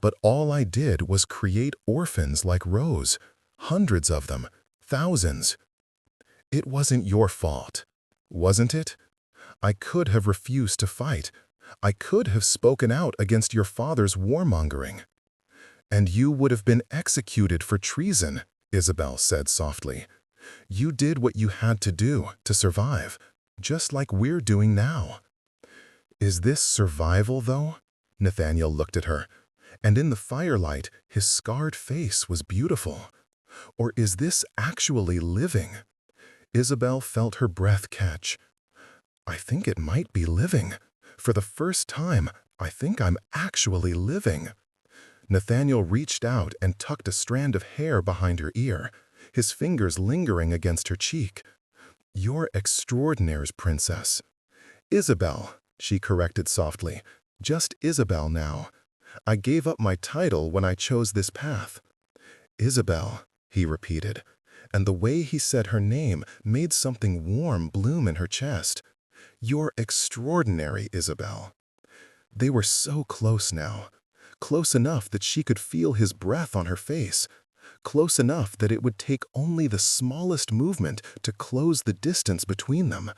but all I did was create orphans like Rose, hundreds of them, thousands. It wasn't your fault, wasn't it? I could have refused to fight. I could have spoken out against your father's warmongering. And you would have been executed for treason, Isabel said softly. You did what you had to do to survive, just like we're doing now. Is this survival, though? Nathaniel looked at her, and in the firelight, his scarred face was beautiful. Or is this actually living? Isabel felt her breath catch. I think it might be living. For the first time, I think I'm actually living. Nathaniel reached out and tucked a strand of hair behind her ear, his fingers lingering against her cheek. You're extraordinary, princess. Isabel, she corrected softly. Just Isabel now. I gave up my title when I chose this path. Isabel, he repeated, and the way he said her name made something warm bloom in her chest. You're extraordinary, Isabel. They were so close now, close enough that she could feel his breath on her face. close enough that it would take only the smallest movement to close the distance between them.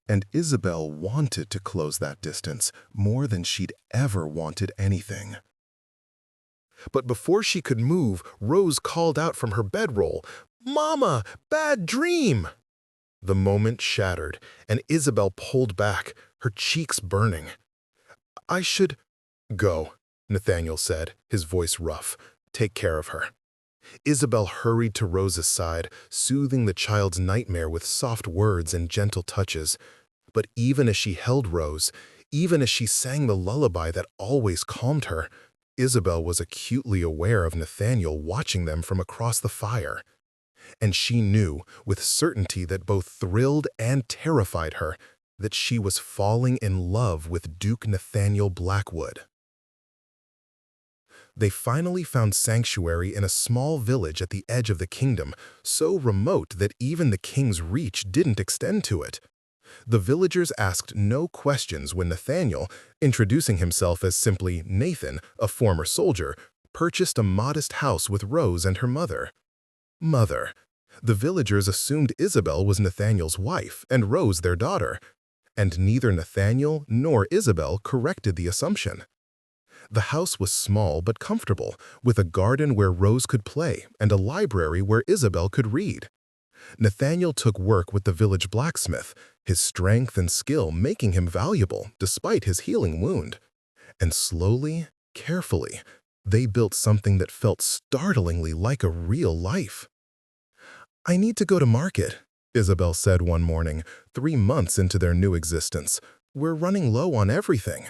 And Isabel wanted to close that distance more than she'd ever wanted anything. But before she could move, Rose called out from her bedroll, "Mama, bad dream!" The moment shattered, and Isabel pulled back, her cheeks burning. "I should go," Nathaniel said, his voice rough. "Take care of her." Isabel hurried to Rose's side, soothing the child's nightmare with soft words and gentle touches. But even as she held Rose, even as she sang the lullaby that always calmed her, Isabel was acutely aware of Nathaniel watching them from across the fire. And she knew, with certainty that both thrilled and terrified her, that she was falling in love with Duke Nathaniel Blackwood. They finally found sanctuary in a small village at the edge of the kingdom, so remote that even the king's reach didn't extend to it. The villagers asked no questions when Nathaniel, introducing himself as simply Nathan, a former soldier, purchased a modest house with Rose and her mother. Mother. The villagers assumed Isabel was Nathaniel's wife and Rose their daughter, and neither Nathaniel nor Isabel corrected the assumption. The house was small but comfortable, with a garden where Rose could play and a library where Isabel could read. Nathaniel took work with the village blacksmith, his strength and skill making him valuable despite his healing wound. And slowly, carefully, they built something that felt startlingly like a real life. "I need to go to market," Isabel said one morning, 3 months into their new existence. "We're running low on everything."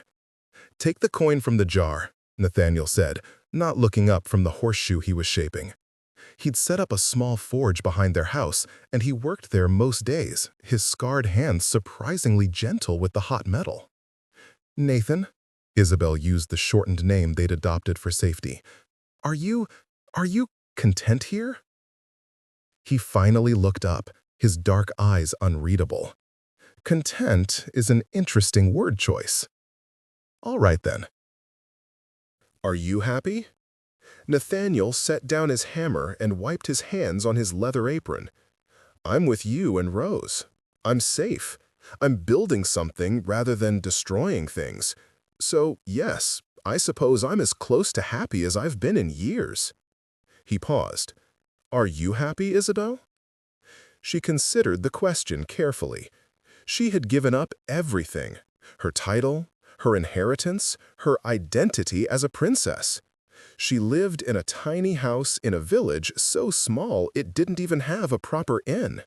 "Take the coin from the jar," Nathaniel said, not looking up from the horseshoe he was shaping. He'd set up a small forge behind their house, and he worked there most days, his scarred hands surprisingly gentle with the hot metal. "Nathan," Isabel used the shortened name they'd adopted for safety, are you content here?" He finally looked up, his dark eyes unreadable. "Content is an interesting word choice." "All right then." "Are you happy?" Nathaniel set down his hammer and wiped his hands on his leather apron. "I'm with you and Rose. I'm safe. I'm building something rather than destroying things. So, yes, I suppose I'm as close to happy as I've been in years." He paused. "Are you happy, Isabel?" She considered the question carefully. She had given up everything: her title, her inheritance, her identity as a princess. She lived in a tiny house in a village so small it didn't even have a proper inn.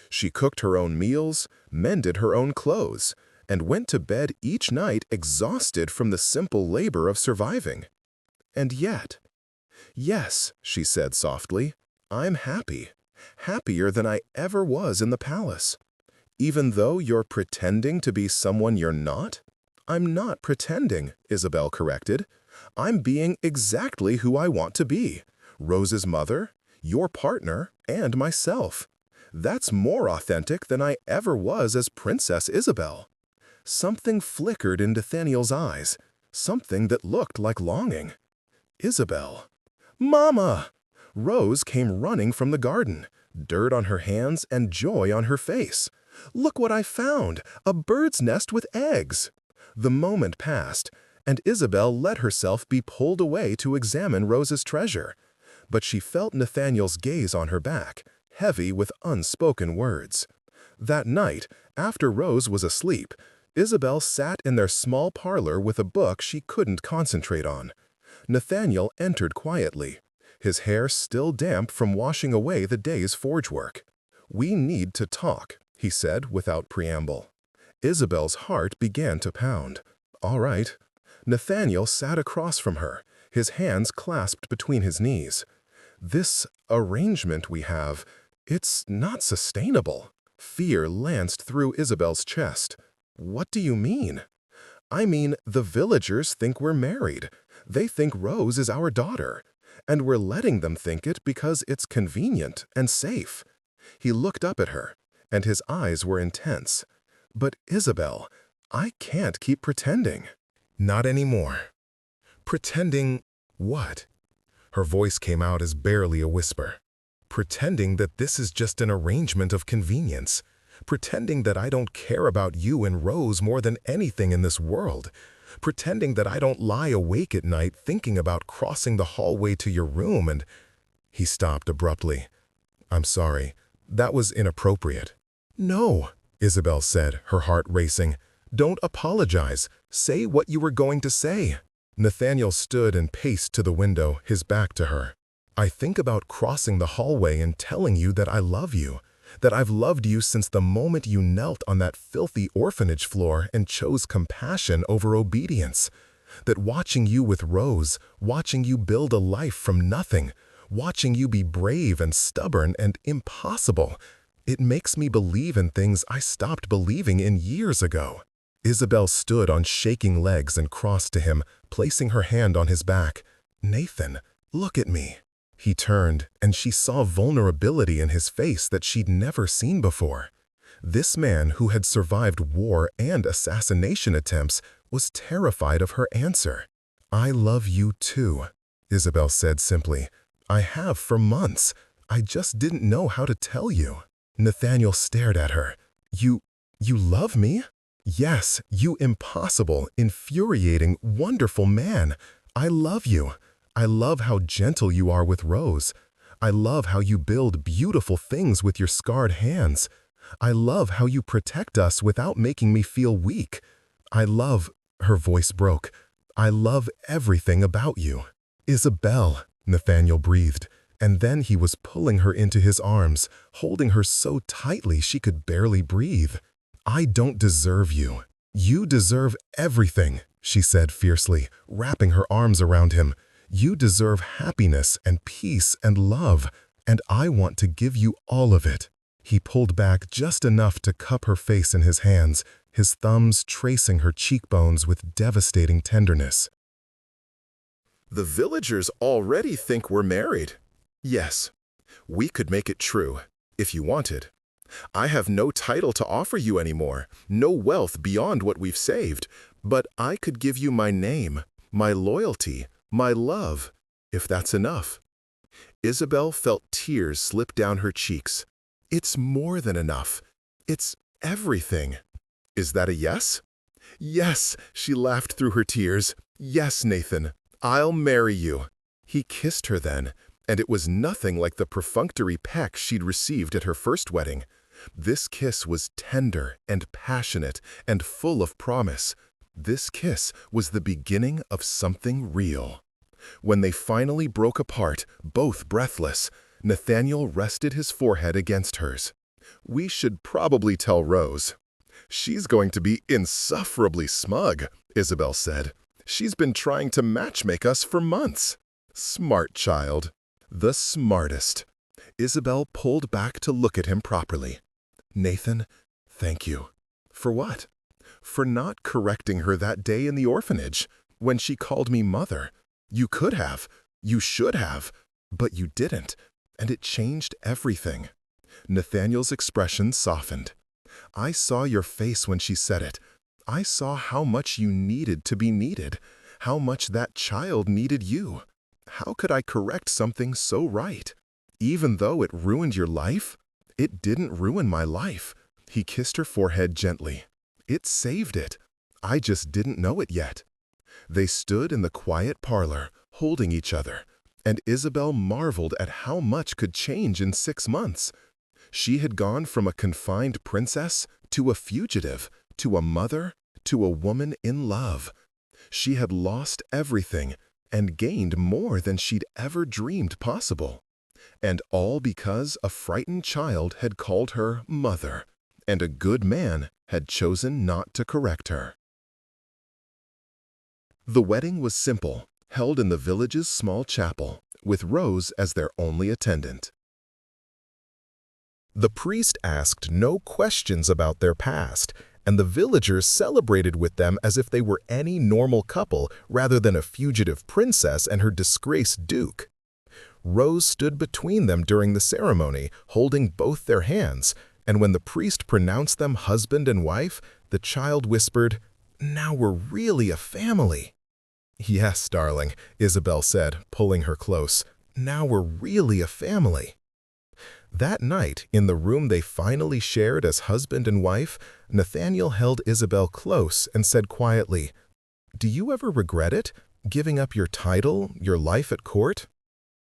She cooked her own meals, mended her own clothes, and went to bed each night exhausted from the simple labor of surviving. And yet, "Yes," she said softly, "I'm happy. Happier than I ever was in the palace. Even though you're pretending to be someone you're not?" "I'm not pretending," Isabel corrected. "I'm being exactly who I want to be: Rose's mother, your partner, and myself. That's more authentic than I ever was as Princess Isabel." Something flickered in Nathaniel's eyes, something that looked like longing. "Isabel." "Mama!" Rose came running from the garden, dirt on her hands and joy on her face. "Look what I found, a bird's nest with eggs." The moment passed, and Isabel let herself be pulled away to examine Rose's treasure. But she felt Nathaniel's gaze on her back, heavy with unspoken words. That night, after Rose was asleep, Isabel sat in their small parlor with a book she couldn't concentrate on. Nathaniel entered quietly, his hair still damp from washing away the day's forge work. "We need to talk," he said without preamble. Isabel's heart began to pound. "All right." Nathaniel sat across from her, his hands clasped between his knees. "This arrangement we have, it's not sustainable." Fear lanced through Isabel's chest. "What do you mean?" "I mean, the villagers think we're married. They think Rose is our daughter. And we're letting them think it because it's convenient and safe." He looked up at her, and his eyes were intense. "But Isabel, I can't keep pretending." "Not anymore." "Pretending what?" Her voice came out as barely a whisper. "Pretending that this is just an arrangement of convenience. Pretending that I don't care about you and Rose more than anything in this world. Pretending that I don't lie awake at night thinking about crossing the hallway to your room and—" He stopped abruptly. "I'm sorry. That was inappropriate." "No," Isabel said, her heart racing. "Don't apologize. Say what you were going to say." Nathaniel stood and paced to the window, his back to her. "I think about crossing the hallway and telling you that I love you, that I've loved you since the moment you knelt on that filthy orphanage floor and chose compassion over obedience, that watching you with Rose, watching you build a life from nothing, watching you be brave and stubborn and impossible, it makes me believe in things I stopped believing in years ago." Isabel stood on shaking legs and crossed to him, placing her hand on his back. "Nathan, look at me." He turned, and she saw vulnerability in his face that she'd never seen before. This man, who had survived war and assassination attempts, was terrified of her answer. "I love you too," Isabel said simply. "I have for months. I just didn't know how to tell you." Nathaniel stared at her. You love me?" "Yes, you impossible, infuriating, wonderful man. I love you. I love how gentle you are with Rose. I love how you build beautiful things with your scarred hands. I love how you protect us without making me feel weak. I love—" her voice broke. "I love everything about you." "Isabel," Nathaniel breathed, and then he was pulling her into his arms, holding her so tightly she could barely breathe. "I don't deserve you. You deserve everything," she said fiercely, wrapping her arms around him. "You deserve happiness and peace and love, and I want to give you all of it." He pulled back just enough to cup her face in his hands, his thumbs tracing her cheekbones with devastating tenderness. The villagers already think we're married. Yes, we could make it true, if you wanted. I have no title to offer you anymore, no wealth beyond what we've saved, but I could give you my name, my loyalty, my love, if that's enough. Isabel felt tears slip down her cheeks. It's more than enough. It's everything. Is that a yes? Yes, she laughed through her tears. Yes, Nathan, I'll marry you. He kissed her then, and it was nothing like the perfunctory peck she'd received at her first wedding. This kiss was tender and passionate and full of promise. This kiss was the beginning of something real. When they finally broke apart, both breathless, Nathaniel rested his forehead against hers. "We should probably tell Rose." "She's going to be insufferably smug," Isabel said. "She's been trying to matchmake us for months." "Smart child." "The smartest." Isabel pulled back to look at him properly. "Nathan, thank you." "For what?" "For not correcting her that day in the orphanage, when she called me mother. You could have, you should have, but you didn't, and it changed everything." Nathaniel's expression softened. "I saw your face when she said it. I saw how much you needed to be needed, how much that child needed you. How could I correct something so right? Even though it ruined your life? It didn't ruin my life." He kissed her forehead gently. "It saved it. I just didn't know it yet." They stood in the quiet parlor, holding each other, and Isabel marveled at how much could change in 6 months. She had gone from a confined princess to a fugitive, to a mother, to a woman in love. She had lost everything and gained more than she'd ever dreamed possible. And all because a frightened child had called her mother, and a good man had chosen not to correct her. The wedding was simple, held in the village's small chapel, with Rose as their only attendant. The priest asked no questions about their past, and the villagers celebrated with them as if they were any normal couple rather than a fugitive princess and her disgraced duke. Rose stood between them during the ceremony, holding both their hands, and when the priest pronounced them husband and wife, the child whispered, "Now we're really a family." Yes, darling, Isabel said, pulling her close. Now we're really a family. That night, in the room they finally shared as husband and wife, Nathaniel held Isabel close and said quietly, "Do you ever regret it? Giving up your title, your life at court?"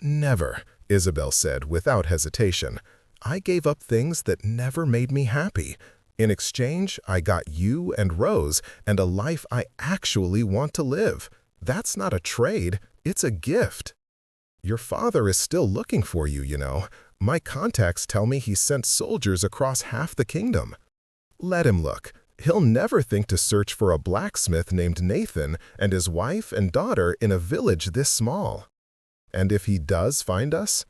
"Never," Isabel said without hesitation. "I gave up things that never made me happy. In exchange, I got you and Rose and a life I actually want to live. That's not a trade, it's a gift. Your father is still looking for you, you know. My contacts tell me he sent soldiers across half the kingdom. Let him look. He'll never think to search for a blacksmith named Nathan and his wife and daughter in a village this small. And if he does find us?"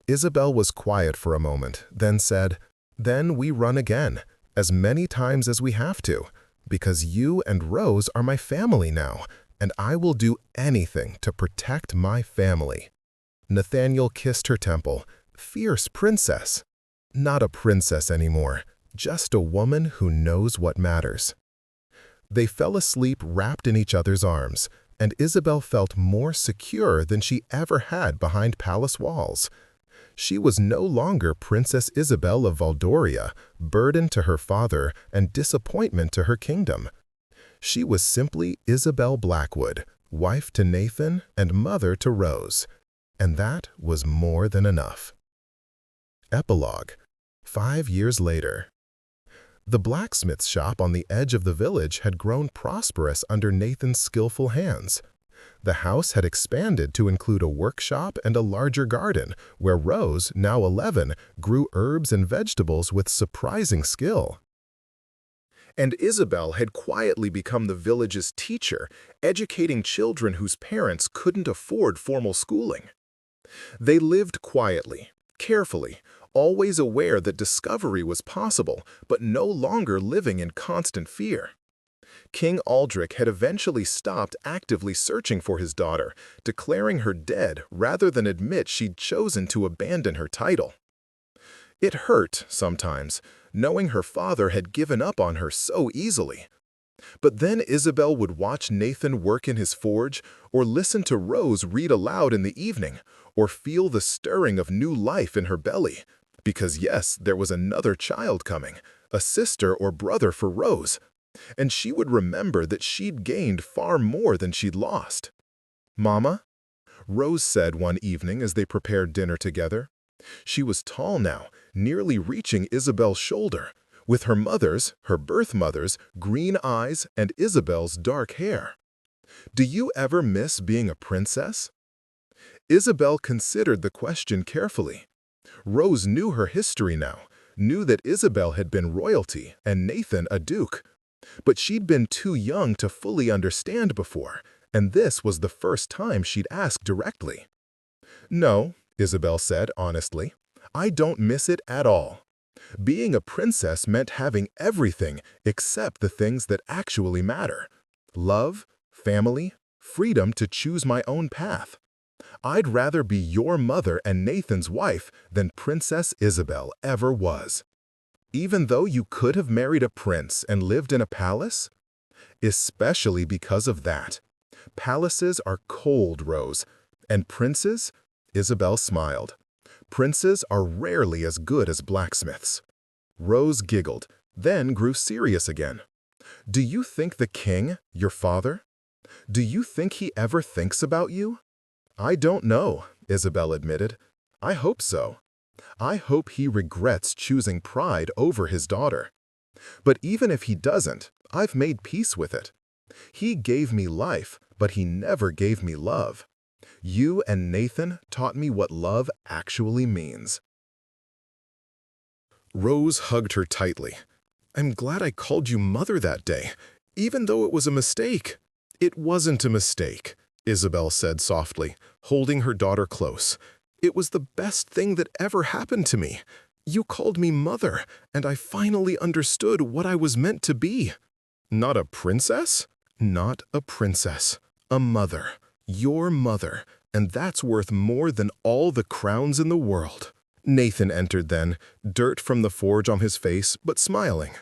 Isabel was quiet for a moment, then said, "Then we run again, as many times as we have to, because you and Rose are my family now, and I will do anything to protect my family." Nathaniel kissed her temple. Fierce princess. Not a princess anymore, just a woman who knows what matters. They fell asleep wrapped in each other's arms, and Isabel felt more secure than she ever had behind palace walls. She was no longer Princess Isabel of Valdoria, burden to her father and disappointment to her kingdom. She was simply Isabel Blackwood, wife to Nathan and mother to Rose. And that was more than enough. Epilogue. 5 years later. The blacksmith shop on the edge of the village had grown prosperous under Nathan's skillful hands. The house had expanded to include a workshop and a larger garden, where Rose, now 11, grew herbs and vegetables with surprising skill. And Isabel had quietly become the village's teacher, educating children whose parents couldn't afford formal schooling. They lived quietly, carefully, always aware that discovery was possible, but no longer living in constant fear. King Aldrich had eventually stopped actively searching for his daughter, declaring her dead rather than admit she'd chosen to abandon her title. It hurt, sometimes, knowing her father had given up on her so easily. But then Isabel would watch Nathan work in his forge, or listen to Rose read aloud in the evening, or feel the stirring of new life in her belly. Because yes, there was another child coming, a sister or brother for Rose, and she would remember that she'd gained far more than she'd lost. "Mama?" Rose said one evening as they prepared dinner together. She was tall now, nearly reaching Isabel's shoulder, with her birth mother's, green eyes and Isabel's dark hair. "Do you ever miss being a princess?" Isabel considered the question carefully. Rose knew her history now, knew that Isabel had been royalty and Nathan a duke. But she'd been too young to fully understand before, and this was the first time she'd asked directly. "No," Isabel said honestly, "I don't miss it at all. Being a princess meant having everything except the things that actually matter. Love, family, freedom to choose my own path. I'd rather be your mother and Nathan's wife than Princess Isabel ever was." "Even though you could have married a prince and lived in a palace?" "Especially because of that. Palaces are cold, Rose. And princes?" Isabel smiled. "Princes are rarely as good as blacksmiths." Rose giggled, then grew serious again. "Do you think the king, your father? Do you think he ever thinks about you?" "I don't know," Isabel admitted. "I hope so. I hope he regrets choosing pride over his daughter. But even if he doesn't, I've made peace with it. He gave me life, but he never gave me love. You and Nathan taught me what love actually means." Rose hugged her tightly. "I'm glad I called you mother that day, even though it was a mistake." "It wasn't a mistake," Isabel said softly, holding her daughter close. "It was the best thing that ever happened to me. You called me mother, and I finally understood what I was meant to be." "Not a princess?" "Not a princess. A mother. Your mother. And that's worth more than all the crowns in the world." Nathan entered then, dirt from the forge on his face, but smiling.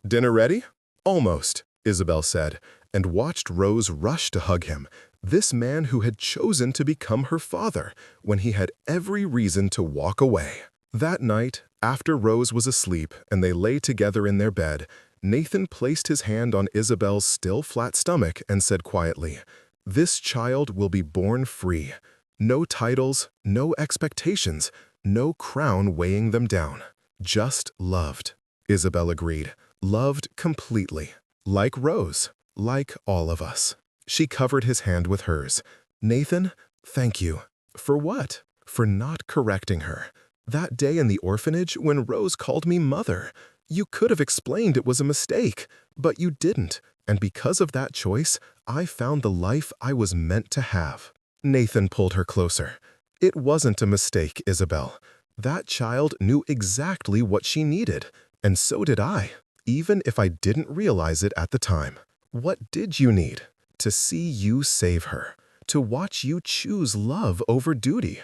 "Dinner ready?" "Almost," Isabel said, and watched Rose rush to hug him, This man who had chosen to become her father when he had every reason to walk away. That night, after Rose was asleep and they lay together in their bed, Nathan placed his hand on Isabel's still flat stomach and said quietly, "This child will be born free. No titles, no expectations, no crown weighing them down. Just loved." Isabel agreed. Loved completely. Like Rose. Like all of us. She covered his hand with hers. "Nathan, thank you." For what? For not correcting her. That day in the orphanage when Rose called me mother. You could have explained it was a mistake, but you didn't, and because of that choice, I found the life I was meant to have. Nathan pulled her closer. It wasn't a mistake, Isabel. That child knew exactly what she needed, and so did I, even if I didn't realize it at the time. What did you need? To see you save her, to watch you choose love over duty,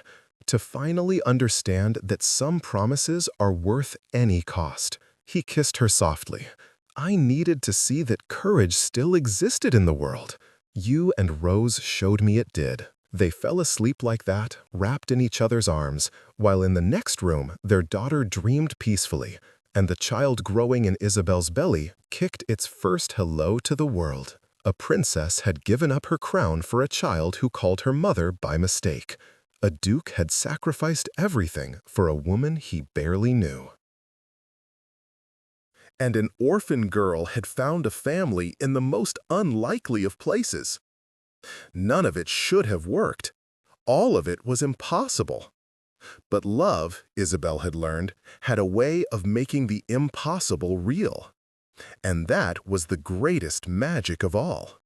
to finally understand that some promises are worth any cost. He kissed her softly. I needed to see that courage still existed in the world. You and Rose showed me it did. They fell asleep like that, wrapped in each other's arms, while in the next room their daughter dreamed peacefully, and the child growing in Isabel's belly kicked its first hello to the world. A princess had given up her crown for a child who called her mother by mistake. A duke had sacrificed everything for a woman he barely knew. And an orphan girl had found a family in the most unlikely of places. None of it should have worked. All of it was impossible. But love, Isabel had learned, had a way of making the impossible real. And that was the greatest magic of all.